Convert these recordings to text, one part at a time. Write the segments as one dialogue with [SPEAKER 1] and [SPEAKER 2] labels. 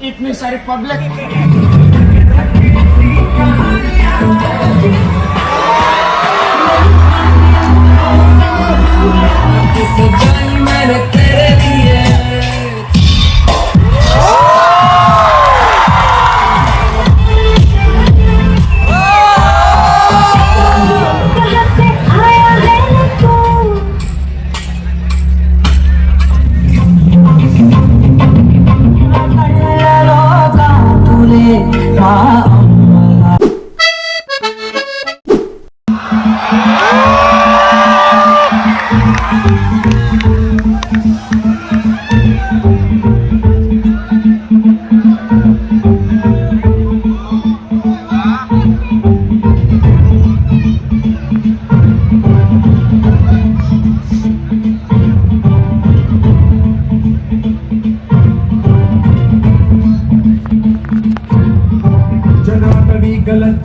[SPEAKER 1] इतनी सारी पब्लिक। मैंने तेरे लिए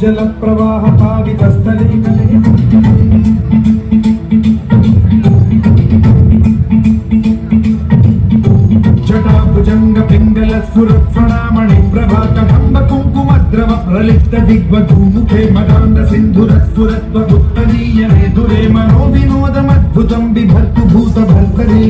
[SPEAKER 1] जल प्रवाह पावितस्थले कले जटाभुजंग पिंगल सुरप्रणामणि प्रभा कदंब कुंकुमद्रव प्रलिप्त दिग्वधूमुखे मदान्ध सिन्धुरस्फुरत्वगुप्तनीय मेधुरे मनो विनोदमद्भुतं बिभर्तु भूतभर्तरे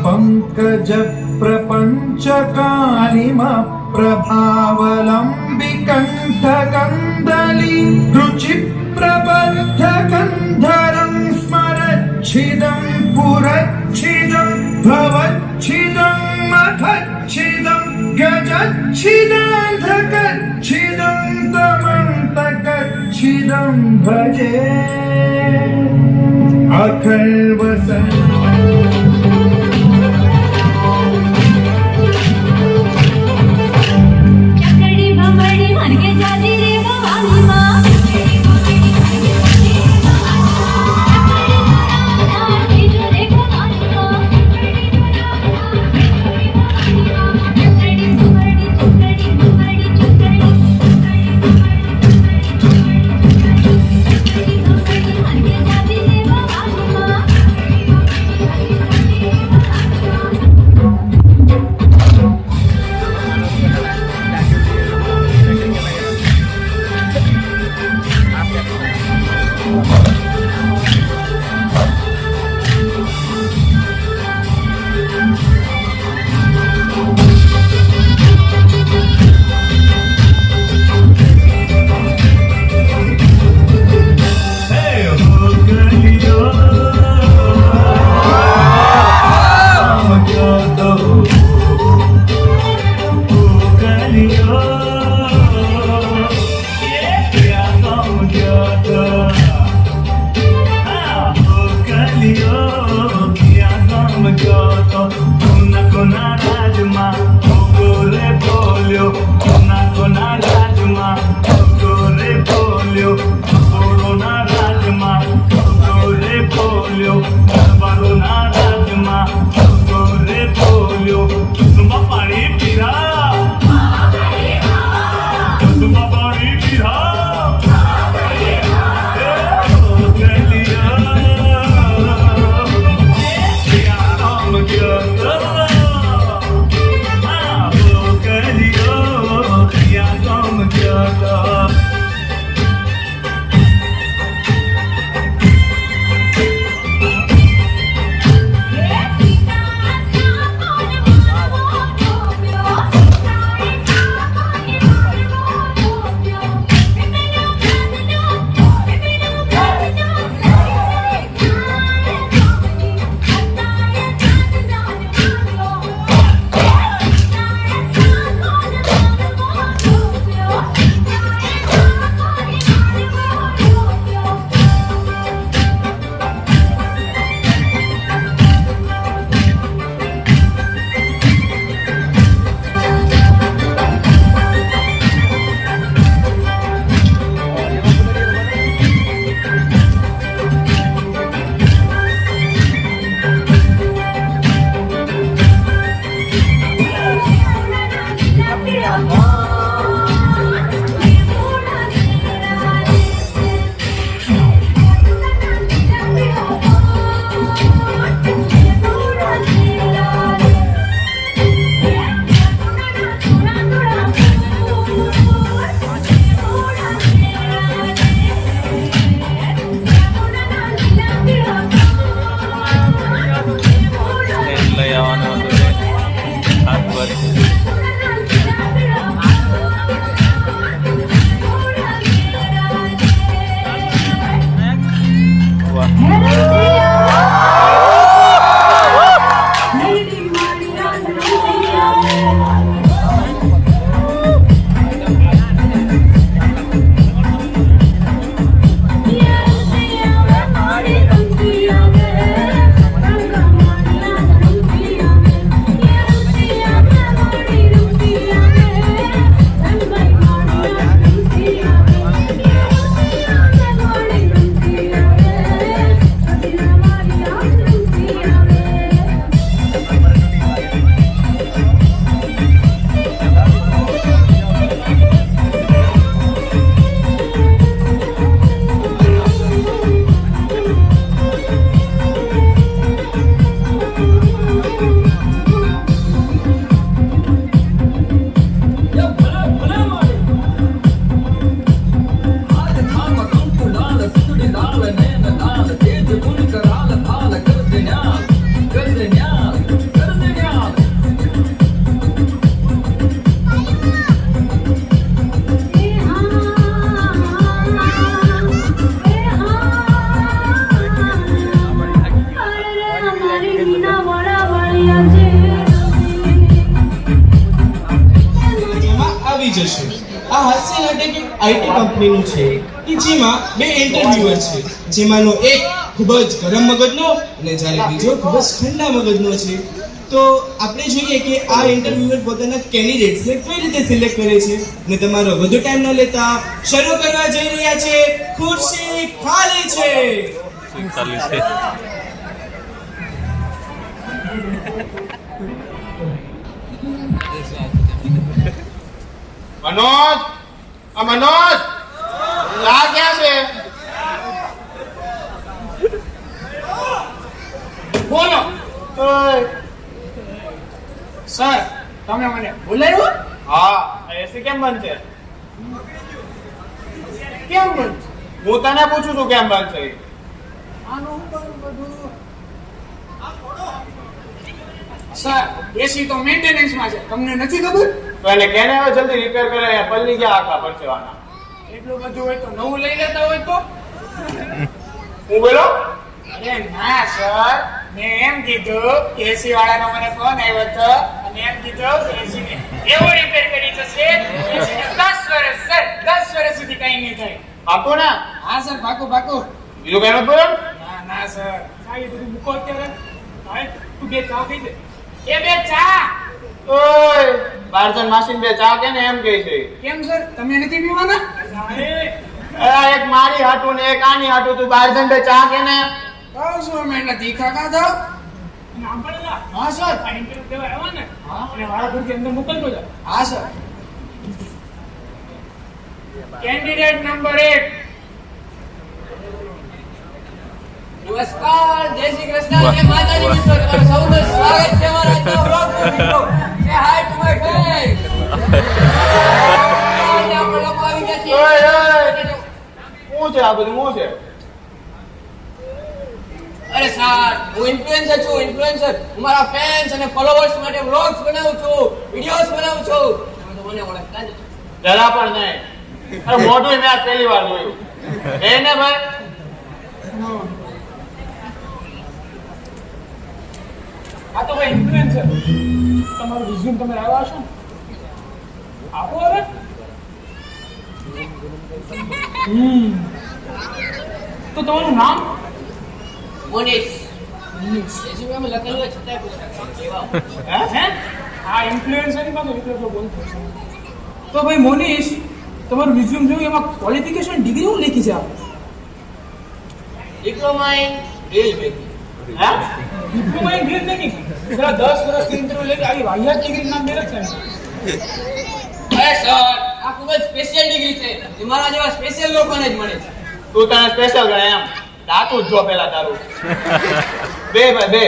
[SPEAKER 1] पंकज प्रपंच कालिम प्रभावलंबिकंठ कंदली रुचि प्रबद्ध कंधरं स्मरच्छिदं पुरच्छिदं भवच्छिदं मखच्छिदं गजच्छिदान्धकच्छिदं तमन्तकच्छिदं भजे अखर्वसन्
[SPEAKER 2] આવી જશે. આ હાસ્ય નાટક એક આઈટી કંપનીનું છે કે જેમાં બે ઇન્ટરવ્યુઅર છે, જેમાંનો એક ખૂબ જ ગરમ મગજનો અને જ્યારે બીજો ખૂબ જ ઠંડા મગજનો છે. તો આપણે જોઈએ કે આ ઇન્ટરવ્યુઅર પોતાના કેન્ડિડેટ્સને કઈ રીતે સિલેક્ટ કરે છે. અને તમારો વધુ ટાઈમ ન લેતા શરૂ કરવા જઈ રહ્યા છે. ખુરશી ખાલી છે.
[SPEAKER 3] मनोज मनोज ला क्या છે
[SPEAKER 4] બોલો સર તમે મને બોલાવ્યો
[SPEAKER 3] હા એસી કેમ બંધ છે
[SPEAKER 4] કેમ બોલ
[SPEAKER 3] હું તને પૂછું છું કેમ બંધ છે
[SPEAKER 4] આનું બધું સર એસી તો મેન્ટેનન્સ માં છે, તમને નથી ખબર?
[SPEAKER 3] તો એને કેને હવે જલ્દી રિપેર કરે, પલ્લી ગયા આખા પરસેવાના.
[SPEAKER 4] એટલું બધું હોય તો નવું લઈ લેતા હોય તો?
[SPEAKER 3] હું બોલો
[SPEAKER 4] અરે ના સર, મેં એમ કીધું કે એસી વાળાનો મને ફોન આવ્યો હતો અને એમ કીધું કે એસી ને એવો રિપેર કરી જશે એસી ને 10 વર્ષ સર 10 વર્ષ સુધી કઈ નહીં થાય.
[SPEAKER 3] આપો ને.
[SPEAKER 4] હા સર, પાકું પાકું.
[SPEAKER 3] બીજું કઈ નથી બોલો.
[SPEAKER 4] ના ના સર, સાઈ બધું મૂકો અત્યારે. ભાઈ તું બે ચા પી દે. એ બે ચા.
[SPEAKER 3] ઓય બારજન માસીન બે ચા કે ને એમ કહે છે.
[SPEAKER 4] કેમ સર, તમે નથી પીવાના?
[SPEAKER 3] એક મારી હાટું ને એક આની હાટું, તું બારજન બે ચા કે ને.
[SPEAKER 4] કહું છું મેં નથી ખાતા. હા સર, આ ઇન્ટરવ્યુ દેવા આવ્યા ને, અને વાળા ઘરથી અંદર મોકલજો જા. હા સર. Candidate number 1.
[SPEAKER 5] નમસ્કાર, જય શ્રી કૃષ્ણ, જય માતાજી મિત્રો, તમારું સૌનું સ્વાગત છે મારા આજના વ્લોગમાં મિત્રો. સે હાય ટુ માય ફેસ. આપણે લોકો આવી ગયા છીએ.
[SPEAKER 3] ઓય શું છે આ બધું? શું છે?
[SPEAKER 5] અરે સર, હું ઇન્ફ્લુએન્સર છું, ઇન્ફ્લુએન્સર. હું મારા ફેન્સ અને ફોલોઅર્સ માટે વ્લોગ્સ બનાવું છું, વિડિયોઝ બનાવું છું. તમે તો મને ઓળખતા જ નથી.
[SPEAKER 3] જરા પણ નહીં. અરે મોઢું મેં આ પહેલી વાર જોયું. એને ભાઈ
[SPEAKER 4] આ તો ભાઈ ઇન્ફ્લુએન્સર. તમારું રિઝ્યુમ તમે લાવ્યા છો? આપો હવે. તો તમારું નામ?
[SPEAKER 5] મોનિશ. રેઝ્યુમે લખેલું હોય છતાંય પૂછતા કેવા?
[SPEAKER 4] હે? આ ઇન્ફ્લુએન્સરની પાસે વિડિયો બોલતો છે. તો ભાઈ મોનિશ, તમારું રિઝ્યુમ જોયું, એમાં ક્વોલિફિકેશન ડિગ્રી શું લખી છે આપણે?
[SPEAKER 5] Diploma in reel making.
[SPEAKER 4] હા? Diploma in reel making. જરા 10 વર્ષથી ઇન્ટરવ્યુ લઈ આવી વાહિયાત ડિગ્રી નામ મેરે છે.
[SPEAKER 5] અરે સર, આ ખૂબ જ સ્પેશિયલ ડિગ્રી છે. એ મારા જેવા સ્પેશિયલ લોકોને જ મળે છે.
[SPEAKER 3] તું તને સ્પેશિયલ ગણે એમ? દાતું જ જો પેલા તારું. બે ભાઈ બે.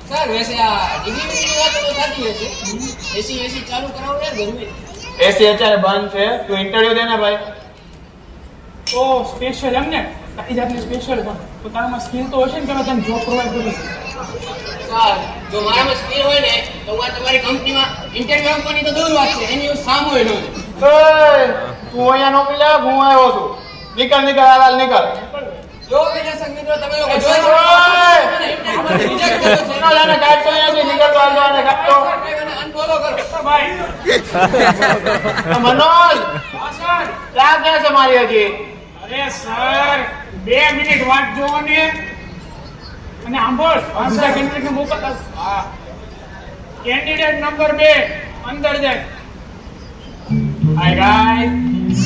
[SPEAKER 5] સર વૈસે આ ડિગ્રીની વાત તો થતી હશે. એસી ચાલુ કરાવો યાર ગરમી.
[SPEAKER 3] એસી અત્યારે બંધ છે, તું ઇન્ટરવ્યુ દે ને ભાઈ.
[SPEAKER 4] તો સ્પેશિયલ એમ ને, કઈ જાતની સ્પેશિયલ પણ તો તારામાં સ્કિલ તો હશે ને કે તમે જોબ પ્રોવાઈડ કરી.
[SPEAKER 5] સર જો મારામાં સ્કિલ હોય ને તો હું તમારી કંપનીમાં ઇન્ટરવ્યુ આપવાની તો દૂર વાત છે, એની હું સામો એનો
[SPEAKER 3] ઓય, તું અહીંયા નોકરી લે, હું આવ્યો છું. નીકળ નીકળ હાલ નીકળ.
[SPEAKER 5] જો વિદેશી મિત્રો તમે લોકો
[SPEAKER 3] એ
[SPEAKER 5] જોઈ
[SPEAKER 3] ઓય!
[SPEAKER 5] શકો છો રિજેક્ટ કર્યો છે
[SPEAKER 3] ચેનલ આને કાઢતો અહીંયાથી, નીકળતો હાલતો આને કાઢતો.
[SPEAKER 5] અનફોલો કરો
[SPEAKER 4] ભાઈ
[SPEAKER 3] મનોજ
[SPEAKER 4] હા સર
[SPEAKER 3] ક્યાં ક્યાં છે મારી હજી?
[SPEAKER 4] અરે સર 2 મિનિટ વાટ જોવો ને અને આંબોળ પાછા કેન્ડિડેટને મોકલતા હા કેન્ડિડેટ નંબર 2 અંદર જાય હાય ગાઈસ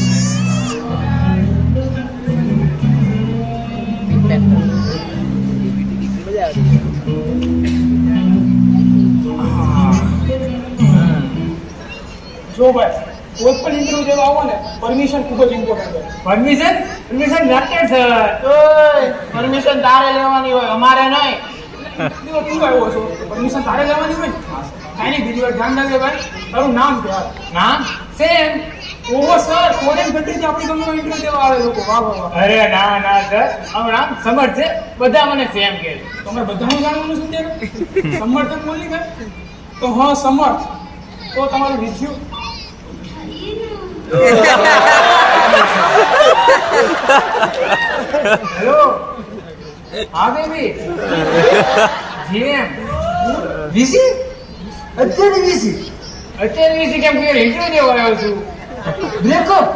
[SPEAKER 4] જો ભાઈ કોઈ પણ ઇન્ટરવ્યુ દેવા આવો ને પરમિશન ખૂબ જ ઇમ્પોર્ટન્ટ છે પરમિશન રાખે સર
[SPEAKER 3] ઓય, પરમિશન તારે લેવાની હોય, અમારે નહીં.
[SPEAKER 4] તું આવ્યો છો પરમિશન તારે લેવાની હોય ને કાંઈ નહીં બીજી વાર ધ્યાન રાખજે ભાઈ તારું નામ ક્યાં
[SPEAKER 3] નામ?
[SPEAKER 4] સેમ ઓહો સર ફોરેન કન્ટ્રીથી આપણી કંપનીમાં ઇન્ટરવ્યુ દેવા આવે લોકો વાહ વાહ વાહ
[SPEAKER 6] અરે ના ના સર મારું નામ સમર્થ છે બધા મને સેમ કહે છે
[SPEAKER 4] તમારે બધાનું જાણવાનું છે ત્યારે સમર્થન બોલી ગઈ તો હા સમર્થ તો તમારું રિઝ્યુમ
[SPEAKER 6] હેલો હા બેબી જીએમ વીસી અત્યારે વીસી કેમ કે ઇન્ટરવ્યુ દેવા આવ્યો છું બ્રેકઅપ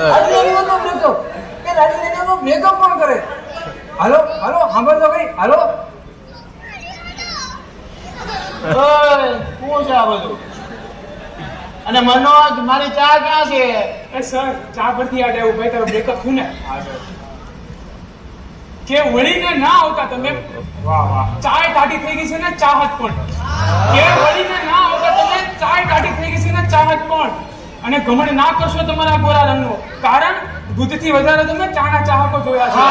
[SPEAKER 6] આટલી નો બ્રેકઅપ કે રાજી નો બ્રેકઅપ પણ કરે હાલો હાલો સાંભળ તો ભાઈ હાલો
[SPEAKER 3] ઓય, શું છે આ બધું? અને મનોજ, મારી ચા ક્યાં છે?
[SPEAKER 4] એ સર ચા પરથી યાદ આવ્યું ભાઈ તારું બ્રેકઅપ થયું ને કે વળીને ના આવતા તમે
[SPEAKER 6] વાહ વાહ
[SPEAKER 4] ચાય ટાટી થઈ ગઈ છે ને ચાહત પણ કે વળીને ના આવતા તમે ચાય ટાટી થઈ ગઈ છે ને ચાહત પણ અને ઘમંડ ના કરશો તમારા ગોરા રંગનો કારણ દૂધથી વધારે તમે ચાના ચાહકો જોયા છે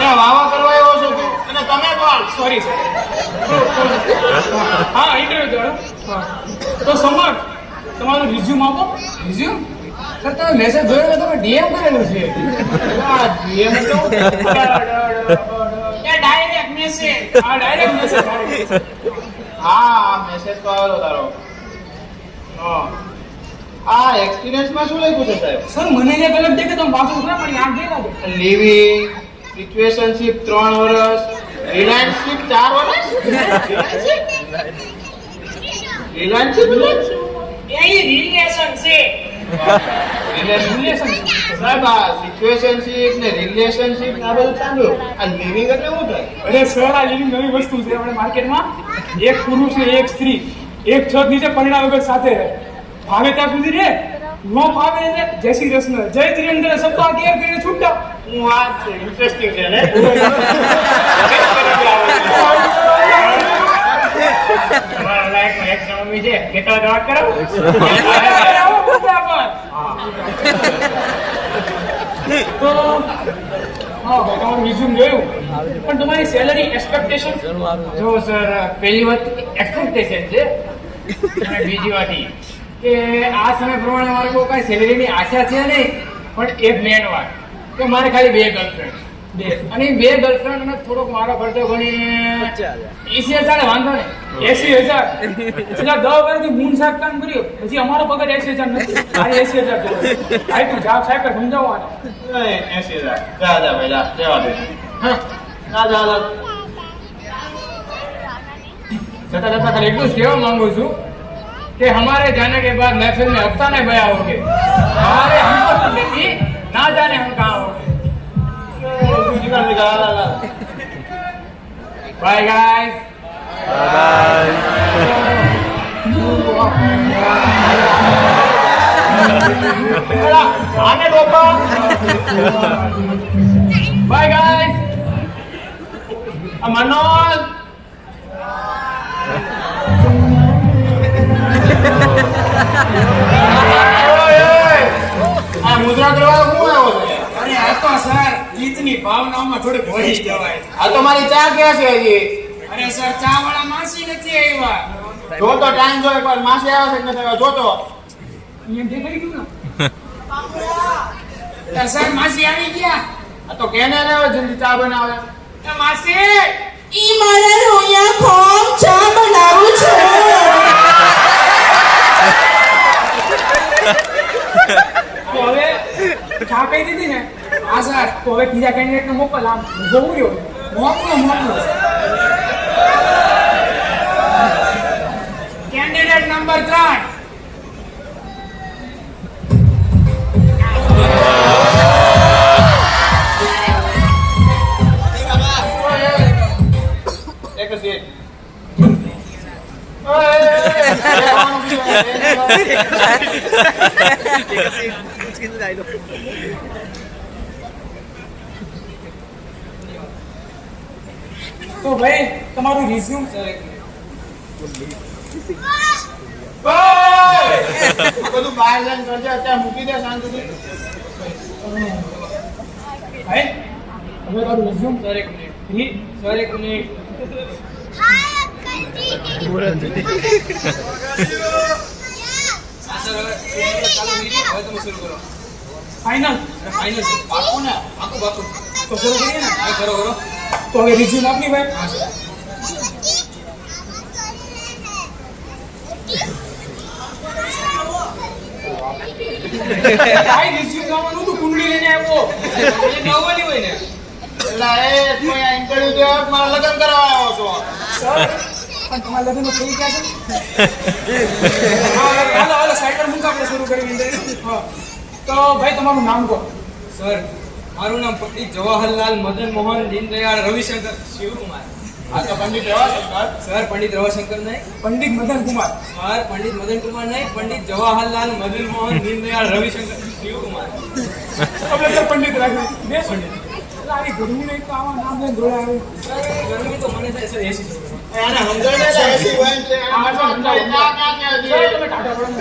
[SPEAKER 3] એ વાવા કરવા આવ્યો છો તું? અને તમે કોણ?
[SPEAKER 4] સોરી સર હા ઇન્ટરવ્યુ દો તો સમર્થ તમારું રિઝ્યુમ આપો
[SPEAKER 6] રિઝ્યુમ સર તમે મેસેજ જોયો તો તમે ડીએમ કરેલું છે
[SPEAKER 3] આ DM તો?
[SPEAKER 4] એ ડાયરેક્ટ મેસેજ હા ડાયરેક્ટ મેસેજ
[SPEAKER 3] હા, મેસેજ તો આવેલો તારો. હા. આ એક્સપિરિયન્સમાં શું લખ્યું છે સાહેબ?
[SPEAKER 4] સર મને જે ગલત દેખે તો પાછું ઉભરા પણ યાદ દે લાગે
[SPEAKER 3] લિવિંગ, સિચ્યુએશનશીપ 3 વર્ષ, રિલાયન્સશીપ 4 વર્ષ? રિલાયન્સશીપ
[SPEAKER 4] એ રિલેશન છે
[SPEAKER 3] રિલેશન સાહેબ, આ સિચ્યુએશનશીપ ને રિલેશનશીપ આ બધું સાંભળ્યું. આ લિવિંગ એટલે શું થાય?
[SPEAKER 4] અરે સર આ જેવી નવી વસ્તુ છે આપણે માર્કેટમાં એક પુરુષ ને એક સ્ત્રી એક છત નીચે પરિણામ વગર સાથે રહે ભાવે ત્યાં સુધી રે ન ભાવે એટલે જય શ્રી કૃષ્ણ જય ત્રિવેન્દ્ર શબ્દો આ ક્લિયર કરીને છૂટતા
[SPEAKER 3] હું આ છે ઇન્ટરેસ્ટિંગ છે ને?
[SPEAKER 6] તમારા લાયકમાં એક મમ્મી છે કેટલા વાત કરો
[SPEAKER 4] આવો મુદ્દા પર તો હા ભાઈ તમારું રિઝ્યુમ જોયું પણ તમારી સેલરી એક્સપેક્ટેશન
[SPEAKER 6] જો સર પહેલી વાત એક્સપેક્ટેશન છે અને બીજી વાત એ કે આ સમય પ્રમાણે મારે બહુ કાંઈ સેલેરીની આશા છે નહીં પણ એક મેન વાત કે મારે ખાલી 2 ગર્લફ્રેન્ડ અને એ 2 ગર્લફ્રેન્ડ અને થોડોક મારો ખર્ચો ગણી 80,000 વાંધો નહીં
[SPEAKER 4] 80,000 છેલ્લા 10 વર્ષથી મૂન સાહેબ કામ કર્યું હજી અમારો પગાર 80,000 નથી મારે 80,000 જોઈએ ભાઈ તું જા સાહેબ સમજાવો આને
[SPEAKER 3] 80,000. જા જા ભાઈ જા, જવા દે. હા, જા જા જા.
[SPEAKER 6] છતાં ખાલી એટલું જ કહેવા માંગુ છું कि हमारे जाने के बाद महफिल में अफसाने बया होंगे हमारे हमको जिंदगी ना जाने हम कहाँ होंगे
[SPEAKER 3] निकाल निकाल
[SPEAKER 6] बाय गाइस
[SPEAKER 3] आने दो तो.
[SPEAKER 6] बाय गाइस
[SPEAKER 3] मनोज આ મુદ્રા કરવા હું આવ્યો છે?
[SPEAKER 4] અરે આ તો સર ગીતની ભાવનાઓમાં થોડીક વહી જવાય
[SPEAKER 3] આ તો મારી ચા ક્યાં છે હજી?
[SPEAKER 4] અરે સર ચા વાળા માસી નથી આવ્યા
[SPEAKER 3] જો તો ટાઈમ જોઈ પણ માસી આવે છે કે નથી આવ્યા? જો તો
[SPEAKER 4] એમ દેખાઈ ગયું ને સર માસી આવી ગયા
[SPEAKER 3] આ તો કેને લાવે જલ્દી ચા બનાવે.
[SPEAKER 4] એ માસી
[SPEAKER 7] ઈ મારા રોયા ખોમ ચા બનાવું છું
[SPEAKER 4] ચા કહી દીધી ને હા સર તો હવે બીજા કેન્ડિડેટને મોકલ આમ જોવું રહ્યો મોકલો કેન્ડિડેટ નંબર 3
[SPEAKER 3] એક સીટ
[SPEAKER 4] તો ભાઈ તમારું રિઝ્યુમ
[SPEAKER 3] બધું બહાર જઈને કરજે અત્યારે મૂકી દે શાંતિથી
[SPEAKER 4] ભાઈ હવે તારું રિઝ્યુમ
[SPEAKER 5] સર એક મિનિટ હવે તમે શરૂ કરો
[SPEAKER 4] ફાઇનલ
[SPEAKER 5] ફાઇનલ છે પાકું ને પાકું
[SPEAKER 4] તો શરૂ કરીએ ને
[SPEAKER 5] હા કરો
[SPEAKER 4] તો હવે રિઝ્યુમ આપની ભાઈ ભાઈ રિઝ્યુમ લાવવાનું તો કુંડલી લઈને આવ્યો
[SPEAKER 5] આવવાની હોય ને
[SPEAKER 3] એટલે એ તું અહીંયા ઇન્ટરવ્યુ દે મારા લગ્ન કરવા આવ્યો છો
[SPEAKER 4] સર પણ તમારા લગ્ન થઈ ગયા છે હાલો સાઈડ પર મૂકો આપણે શરૂ કરીએ interview. હા તો ભાઈ તમારું નામ કહો
[SPEAKER 5] સર મારું નામ પંડિત જવાહરલાલ મદન મોહન દીનદયાળ રવિશંકર શિવકુમાર
[SPEAKER 3] આ તો પંડિત રવાશંકર
[SPEAKER 5] સર પંડિત રવિશંકર નહીં
[SPEAKER 4] પંડિત મદન કુમાર
[SPEAKER 5] સર પંડિત મદન કુમાર નહીં પંડિત જવાહરલાલ મદન મોહન દીનદયાળ રવિશંકર શિવકુમાર
[SPEAKER 4] આપણે તો પંડિત રાખ્યું બે પંડિત એટલે આવી ગરમી નહીં તો આવા નામ લઈને દોડાવે
[SPEAKER 5] સર ગરમી તો મને થાય સર એસી
[SPEAKER 3] આને સમજાય ને એસી હોય છે આને સમજાય ક્યાં
[SPEAKER 4] સર, તમે ટાટા પડો ને.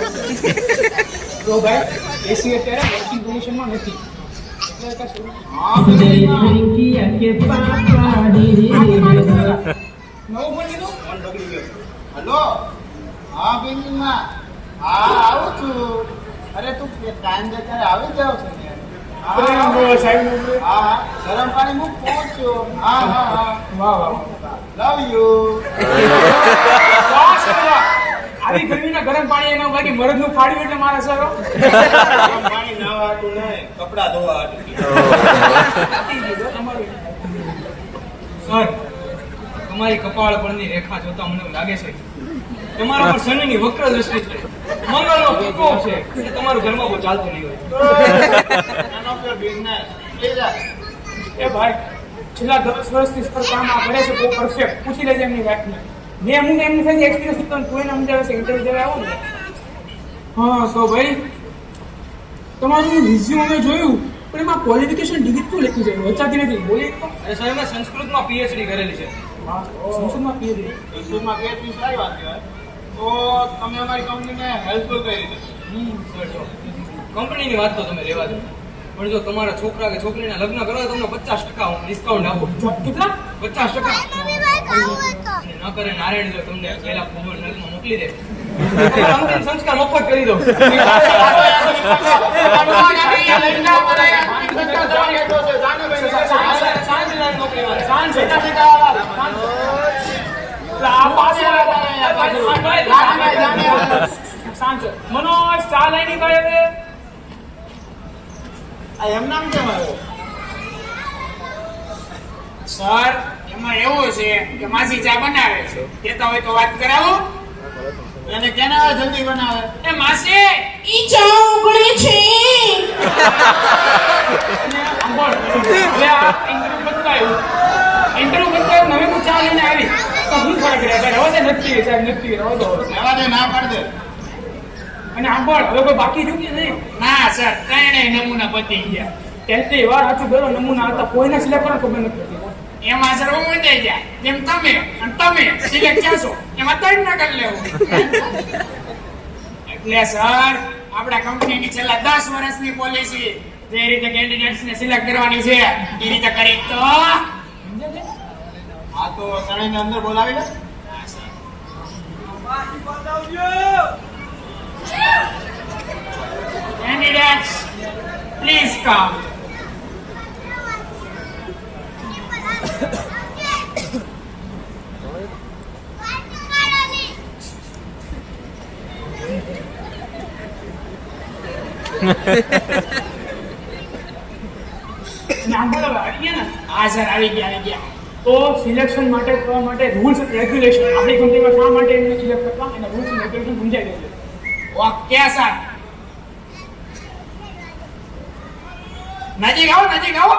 [SPEAKER 4] તો ભાઈ એસી અત્યારે વર્કિંગ કન્ડિશનમાં નથી એટલે કશું નવું ફોન લીધો
[SPEAKER 3] હેલો હા બેનીમાં હા આવું છું અરે તું ટાઈમ દે ત્યારે આવી જાવ છે ને
[SPEAKER 4] સાહેબ
[SPEAKER 3] હા ગરમ પાણી મૂક પહોંચ્યો હા
[SPEAKER 4] વાહ વાહ
[SPEAKER 3] લવ યુ
[SPEAKER 4] આવી ગરમીના ગરમ પાણી એના બાકી મરદનું ફાડ્યું એટલે મારા સર
[SPEAKER 3] ગરમ પાણી નાવા હાટું નહીં કપડા ધોવા હાટું
[SPEAKER 5] સર તમારી કપાળ પરની રેખા જોતા મને એવું લાગે છે તમારા પર શનિની વક્ર દ્રષ્ટિ છે મંગળનો પ્રકોપ છે એટલે તમારું ઘરમાં બહુ ચાલતું નહીં હોય
[SPEAKER 3] none of your business please
[SPEAKER 4] એ ભાઈ છેલ્લા 10 વર્ષથી સર કામ આ કરે છે બહુ પરફેક્ટ પૂછી લેજે એમની વાતને મેં અમને એમની સાથે એક્સપિરિયન્સ હતો ને કોઈને સમજાવે છે ઇન્ટરવ્યુ દેવા આવો ને હા તો ભાઈ તમારું રિઝ્યુમ અમે જોયું પણ એમાં ક્વોલિફિકેશન ડિગ્રી તો લખી છે વચાતી નથી બોલી તો
[SPEAKER 5] અરે સર મેં સંસ્કૃતમાં પીએચડી કરેલી છે
[SPEAKER 4] સંસદમાં પીએ
[SPEAKER 3] ઇસ્યુમાં કેટલી સારી વાત કહેવાય તો તમે અમારી કંપનીને હેલ્પફુલ કરી દીધી
[SPEAKER 5] સર જો કંપનીની વાત તો તમે રહેવા દો પણ જો તમારા છોકરા કે છોકરીના લગ્ન કરવા તમને 50% હું ડિસ્કાઉન્ટ આપું
[SPEAKER 4] કેટલા
[SPEAKER 5] 50% ન કરે નારાયણ જો તમને પહેલા ખબર નગરમાં મોકલી દે કંપની સંસ્કાર મફત કરી દો
[SPEAKER 4] મનોજ ચા લઈને ગયો
[SPEAKER 3] એમ નામ કેમ આવ્યો
[SPEAKER 4] સર એમાં એવું છે કે માસી ચા બનાવે છે કેતા હોય તો વાત કરાવો
[SPEAKER 3] એને કેને આવે જલ્દી બનાવે
[SPEAKER 4] એ માસી
[SPEAKER 7] ઈ ચા ઉગળે છે
[SPEAKER 4] સાંભળ હવે આ ઇન્ટરવ્યુ બતાવ્યું નવે હું ચા લઈને આવી તો હું ફરક રહે રવા દે નથી સાહેબ નથી રવા દો
[SPEAKER 3] લેવા દે ના પાડ દે
[SPEAKER 4] અને સાંભળ હવે કોઈ બાકી રહ્યું કે નહીં ના સર ત્રણેય નમૂના પતી ગયા પહેલી વાર સાચું બોલો નમૂના હતા કોઈને સિલેક્ટ કરો ખબર નથી પડતી એમાં સર હું વધી જાય જેમ તમે અને તમે સિલેક્ટ થશો એમાં ત્રણ ના કરી લેવું એટલે સર આપણા કંપનીની છેલ્લા 10 વર્ષની પોલિસી જે રીતે કેન્ડિડેટ્સને સિલેક્ટ કરવાની છે એ રીતે કરી તો
[SPEAKER 3] આ તો ત્રણેયને અંદર બોલાવી લે
[SPEAKER 4] Candidates, please come. હા સર આવી ગયા તો સિલેક્શન માટે કરવા માટે રૂલ્સ એન્ડ રેગ્યુલેશન આપણી કંપનીમાં શા માટે એમને સિલેક્ટ કરવા એના રૂલ્સ એન્ડ રેગ્યુલેશન સમજાઈ દેજો ઓકે સર નજીક આવો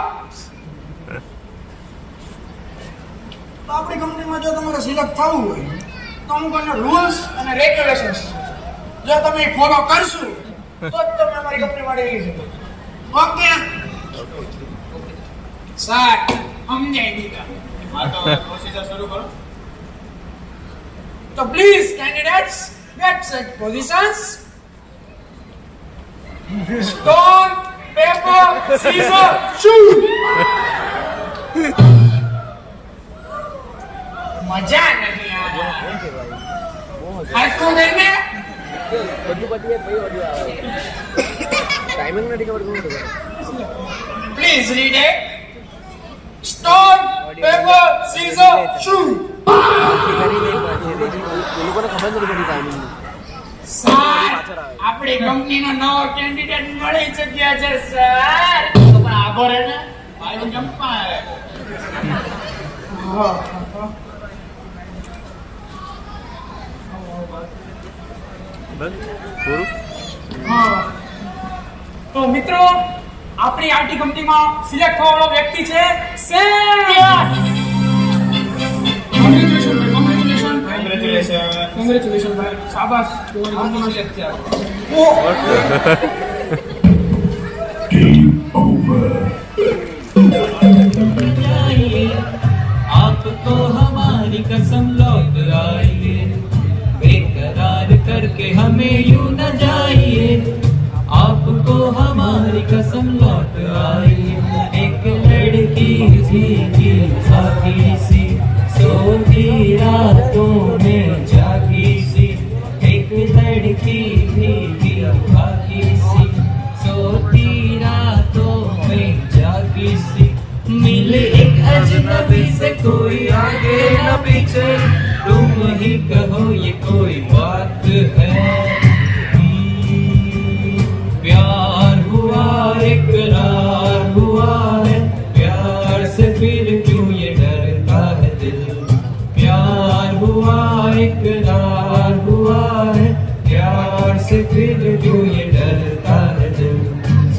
[SPEAKER 4] તો આપણી કંપનીમાં જો તમારે સિલેક્ટ થવું હોય તો અમુક રૂલ્સ અને રેગ્યુલેશન્સ જો તમે ફોલો કરશો તો જ તમે અમારી કંપનીમાં રહી શકો ઓકે સર સમજાઈ દીધા
[SPEAKER 3] હા તો પ્રોસીજર શરૂ કરો.
[SPEAKER 4] તો please candidates get set positions stone paper scissor shoot મજા નહીં આખો દેને please read it stone paper scissor shoot sir આપણી કંપનીનો નવો કેન્ડિડેટ મળી ચૂક્યો છે સર
[SPEAKER 3] પણ આભો રહે ને આનું જમ્પા હે.
[SPEAKER 4] તો મિત્રો આપણી આઈટી કંપનીમાં સિલેક્ટ થવાનો વ્યક્તિ છે સેમ કોંગ્રેચ્યુલેશન ભાઈ શાબાશ તમારી કંપનીમાં સિલેક્ટ થયા
[SPEAKER 8] आपको हमारी कसम लौट आइए बेकरार करके हमें यूं न जाइए आपको हमारी कसम लौट आइए एक लड़की भीगी साथी सी सोती रातों में जागी सी एक लड़की भीगी साथी सी सोती रातों में जागी सी मिले एक अजनबी से कोई आगे न पीछे तुम ही कहो ये कोई बात है प्यार हुआ इकरार हुआ है प्यार से फिर क्यों ये डरता है दिल प्यार हुआ इकरार हुआ है प्यार से फिर क्यों ये डरता है दिल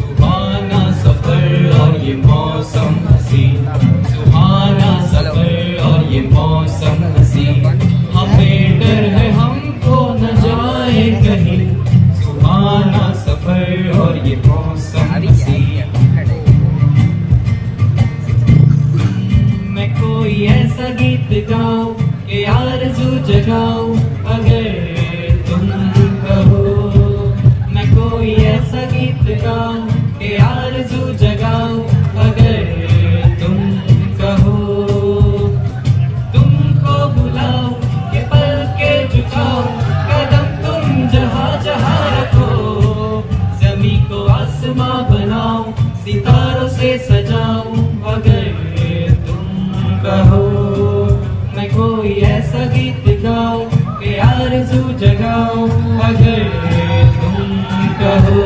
[SPEAKER 8] सुहाना सफर और ये मौसम सुहाना सफर और ये मौसम हसी हमें डर है हमको न जाए कहीं सुहाना सफर और ये मौसम हसी मैं कोई ऐसा गीत गाऊं कि आरज़ू जगाऊं अगर तुम कहो मैं कोई ऐसा गीत गाऊं कि आरज़ू जगाऊं अगर तुम कहो तुमको बुलाओ कि पल के झुकाओ कदम तुम जहाँ जहाँ रखो जमी को आसमां बनाओ सितारों से सजाओ अगर तुम कहो मैं कोई ऐसा गीत गाओ कि आरज़ू जगाओ अगर तुम कहो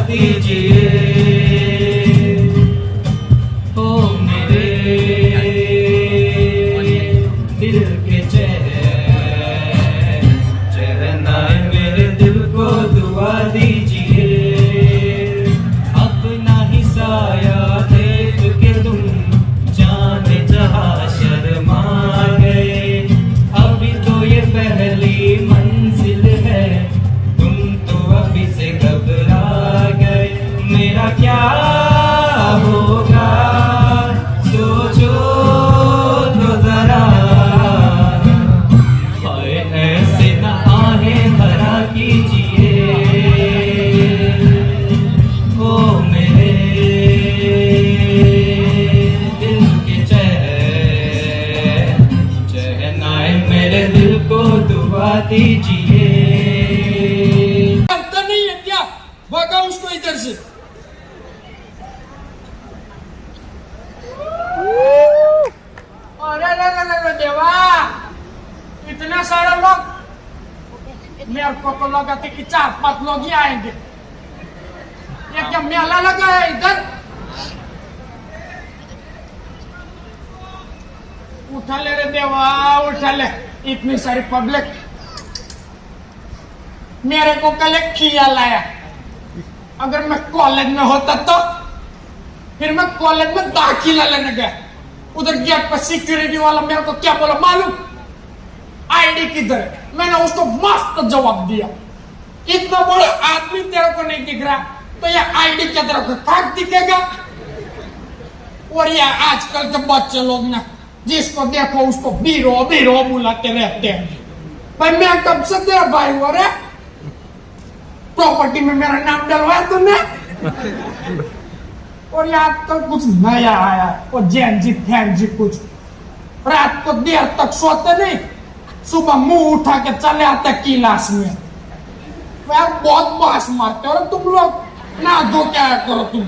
[SPEAKER 8] दीजिए ओ मेरे दिल के चैन मेरे दिल को दुआ दीजिए अपना ही साया देख के तुम जाने जहाँ शर्मा गए अभी तो ये पहली मंजिल है तुम तो अभी से घबरा गए क्या होगा सोचो तो जरा हाय ऐसे न आहें भरा कीजिए ओ मेरे दिल के चैन आए मेरे दिल को दुआ दीजिए
[SPEAKER 4] जानता नहीं है क्या? भगा उसको इधर से। अरे देवा, इतने सारे लोग, मेरे को तो लगा था कि 4-5 लोग ही आएंगे। ये क्या मेला लगा है इधर? उठा ले रे देवा, उठा ले। इतनी सारी पब्लिक। मेरे को कल एक ख्याल आया, अगर मैं कॉलेज में होता तो फिर मैं कॉलेज में दाखिला लेने गया। उधर गेट पर सिक्योरिटी वाला मेरे को क्या बोला मालूम? आईडी किधर है? मैंने उसको मस्त जवाब दिया, इतना बड़ा आदमी तेरे को नहीं दिख रहा तो ये आईडी क्या तेरे को खाक दिखेगा? और ये आजकल के बच्चे लोग ना, जिसको देखो उसको बीरो बीरो बुलाते रहते हैं। भाई मैं कब से तेरा भाई हो रहा, प्रॉपर्टी में मेरा नाम डलवाया तुमने? और यार तो कुछ नया आया और जैन जी फैन जी कुछ, रात को देर तक सोते नहीं, सुबह मुंह उठा के चले आते क्लास में। यार बहुत बास मारते हो तुम लोग, ना दो क्या करो तुम।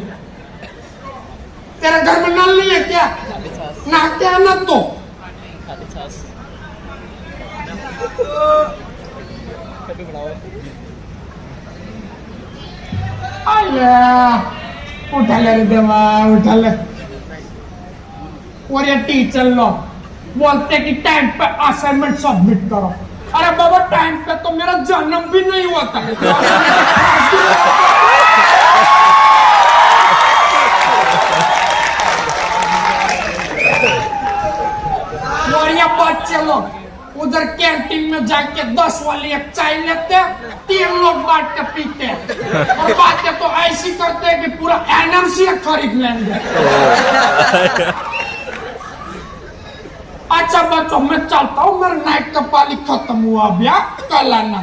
[SPEAKER 4] तेरे घर में नल नहीं है क्या? ना क्या ना तो उठा ले रे देवा, उठा ले। और ये टीचर लोग बोलते कि टाइम पे असाइनमेंट सबमिट करो। अरे बाबा टाइम पे तो मेरा जन्म भी नहीं हुआ था। और ये बच्चे लोग उधर कैंटीन में जाके 10 वाली एक चाय लेते हैं, 3 लोग बांट के पीते हैं और बातें तो ऐसी करते हैं कि पूरा एनर्जी खरीद लेंगे। अच्छा बच्चों मैं चलता हूँ, मेरा नाइट का पाली खत्म हुआ, ब्याह कल आना।